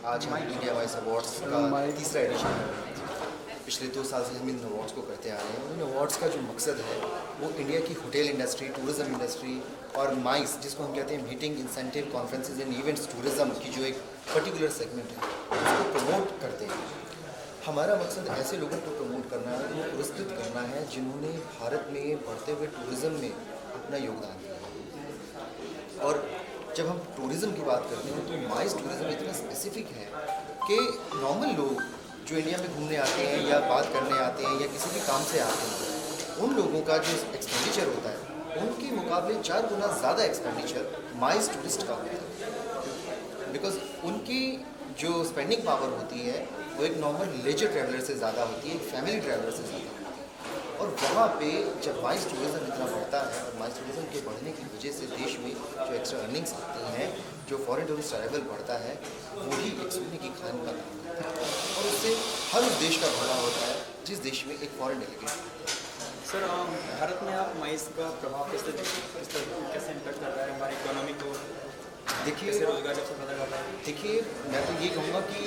आज हम India vice awards का तीसरा एडिशन कर रहे हैं। पिछले 2 साल से हम इन अवार्ड्स को करते आ रहे हैं। इन अवार्ड्स का जो मकसद है वो इंडिया की होटल इंडस्ट्री, टूरिज़्म इंडस्ट्री और माइस, जिसको हम कहते हैं meeting, incentive, conferences and events tourism की जो एक पर्टिकुलर सेगमेंट है, उसको प्रमोट करते हैं। हमारा मकसद ऐसे लोगों को प्रमोट करना है, उनको पुरस्कृत करना है जिन्होंने भारत में बढ़ते हुए टूरिज़्म में अपना योगदान दिया। और जब हम टूरिज़्म की बात करते हैं तो माइस टूरिज़्म इतना स्पेसिफिक है कि नॉर्मल लोग जो इंडिया में घूमने आते हैं या बात करने आते हैं या किसी भी काम से आते हैं, उन लोगों का जो एक्सपेंडिचर होता है उनके मुकाबले 4 गुना ज़्यादा एक्सपेंडिचर माइस टूरिस्ट का होता है। बिकॉज उनकी जो स्पेंडिंग पावर होती है वो एक नॉर्मल लेजर ट्रैवलर से ज़्यादा होती है, एक फैमिली ट्रैवलर से ज़्यादा होती है। और वहाँ पे जब माइस टूरिज़्म इतना बढ़ता है और माइस टूरिज़्म के बढ़ने की वजह से देश में जो एक्स्ट्रा अर्निंग्स आती हैं, जो फॉरेन टूरिस्ट अराइवल बढ़ता है, वही एक सोने की खान का काम करता है और उससे हर उस देश का भला होता है जिस देश में एक फॉरेन डेलीगेट। सर, भारत में आप माइस का प्रभाव कैसे इम्पेक्ट कर रहा है हमारी इकोनॉमी को? देखिए रोजगार कैसे पैदा कर रहा है? देखिए मैं तो ये कहूँगा कि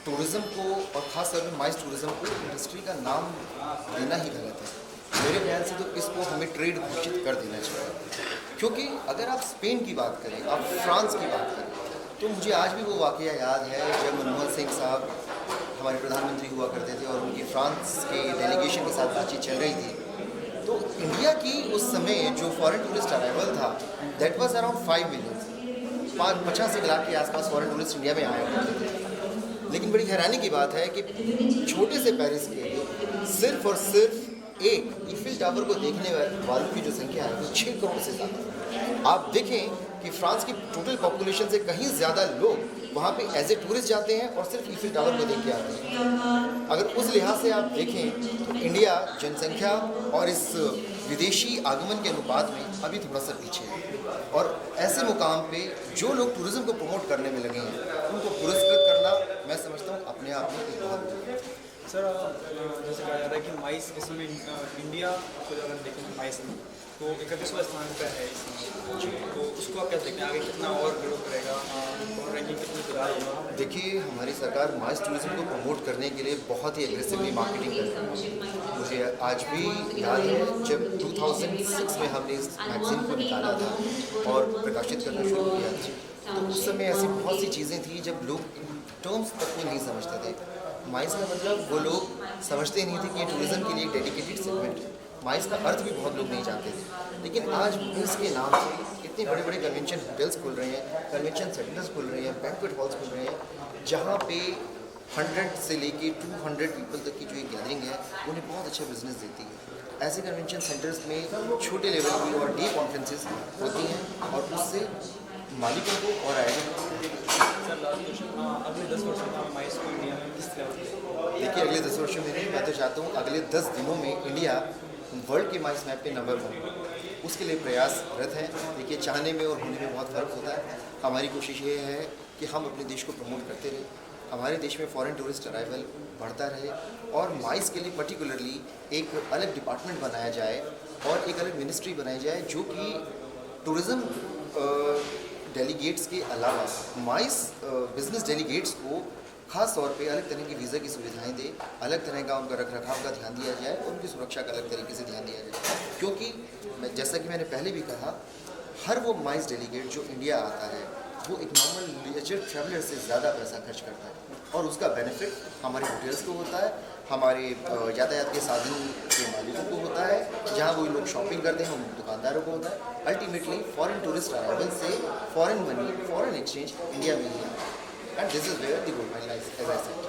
टूरिज़्म को और ख़ास तौर पर माइस टूरिज़्म को इंडस्ट्री का नाम देना ही गलत है। मेरे ख्याल से तो इसको हमें ट्रेड घोषित कर देना चाहिए, क्योंकि अगर आप स्पेन की बात करें, आप फ्रांस की बात करें, तो मुझे आज भी वो वाक़या याद है जब मनमोहन सिंह साहब हमारे प्रधानमंत्री हुआ करते थे और उनकी फ्रांस के डेलीगेशन के साथ बातचीत चल रही थी, तो इंडिया की उस समय जो फॉरेन टूरिस्ट अराइवल था that was around 5 million, 85 lakh के आसपास फॉरेन टूरिस्ट इंडिया में आया करते थे। लेकिन बड़ी हैरानी की बात है कि छोटे से पेरिस के लिए सिर्फ और सिर्फ एक ईफिल टावर को देखने वालों की जो संख्या है वो 6 करोड़ से ज़्यादा। आप देखें कि फ्रांस की टोटल पॉपुलेशन से कहीं ज़्यादा लोग वहाँ पे एज ए टूरिस्ट जाते हैं और सिर्फ ईफिल टावर को देख के आते हैं। अगर उस लिहाज से आप देखें तो इंडिया जनसंख्या और इस विदेशी आगमन के अनुपात में अभी थोड़ा सा पीछे है। और ऐसे मुकाम पे जो लोग टूरिज़्म को प्रमोट करने में लगे हैं उनको पुरस्कृत करना मैं समझता हूँ अपने आप में एक बहुत। सर, जैसे कहा जाता है कि माइस इस समय इंडिया को अगर देखें माइस में तो 31वां स्थान पर है इसमें, तो उसको आप क्या देखते हैं आगे कितना और ग्रो करेगा और रैंकिंग कितनी सुधार होगा? देखिए हमारी सरकार माइस टूरिज़्म को प्रमोट करने के लिए बहुत ही एग्रेसिवली मार्केटिंग कर रही है। मुझे आज भी याद है जब 2006 में हमने इस मैगज़ीन को निकाला था और प्रकाशित करना शुरू किया था, तो उस समय ऐसी बहुत सी चीज़ें थी जब लोग टर्म्स तक को नहीं समझते थे। माइस का मतलब वो लोग समझते नहीं थे कि ये टूरिज़्म के लिए एक डेडिकेटेड सेगमेंट है। माइस का अर्थ भी बहुत लोग नहीं जानते थे, लेकिन आज इसके नाम से इतने बड़े बड़े कन्वेंशन होटल्स खुल रहे हैं, कन्वेंशन सेंटर्स खुल रहे हैं, बैंक्वेट हॉल्स खुल रहे हैं, जहाँ पे 100 से लेके 200 पीपल तक की जो एक गैदरिंग है उन्हें बहुत अच्छा बिजनेस देती है। ऐसे कन्वेंशन सेंटर्स में छोटे लेवल की और डे कॉन्फ्रेंसेस होती हैं और उससे मालिकों को और आयोजकों सर, लास्ट क्वेश्चन, अगले 10 वर्षों में माइस को इंडिया में किस लेवल? देखिए अगले 10 वर्षों में नहीं, मैं तो चाहता हूँ अगले 10 दिनों में इंडिया वर्ल्ड के माइस मैप पे नंबर 1 हो। उसके लिए प्रयासरत हैं। देखिए चाहने में और होने में बहुत फ़र्क होता है। हमारी कोशिश ये है कि हम अपने देश को प्रमोट करते रहें, हमारे देश में फॉरेन टूरिस्ट अराइवल बढ़ता रहे और माइस के लिए पर्टिकुलरली एक अलग डिपार्टमेंट बनाया जाए और एक अलग मिनिस्ट्री बनाई जाए जो कि टूरिज़्म डेलीगेट्स के अलावा माइस बिजनेस डेलीगेट्स को ख़ास तौर पे अलग तरह की वीज़ा की सुविधाएं दे, अलग तरह का उनका रख रखाव का ध्यान दिया जाए और उनकी सुरक्षा का अलग तरीके से ध्यान दिया जाए। क्योंकि जैसा कि मैंने पहले भी कहा, हर वो माइस डेलीगेट जो इंडिया आता है वो एक नॉर्मल लेजर ट्रैवलर से ज़्यादा पैसा खर्च करता है और उसका बेनिफिट हमारे होटल्स को होता है, हमारे यातायात के साधन के मालिकों को होता है, जहाँ वो लोग शॉपिंग करते हैं उन दुकानदारों को होता है। अल्टीमेटली फॉरेन टूरिस्ट अराइवल से foreign money, foreign exchange India में ही है। And this is where the gold mine lies, as I said.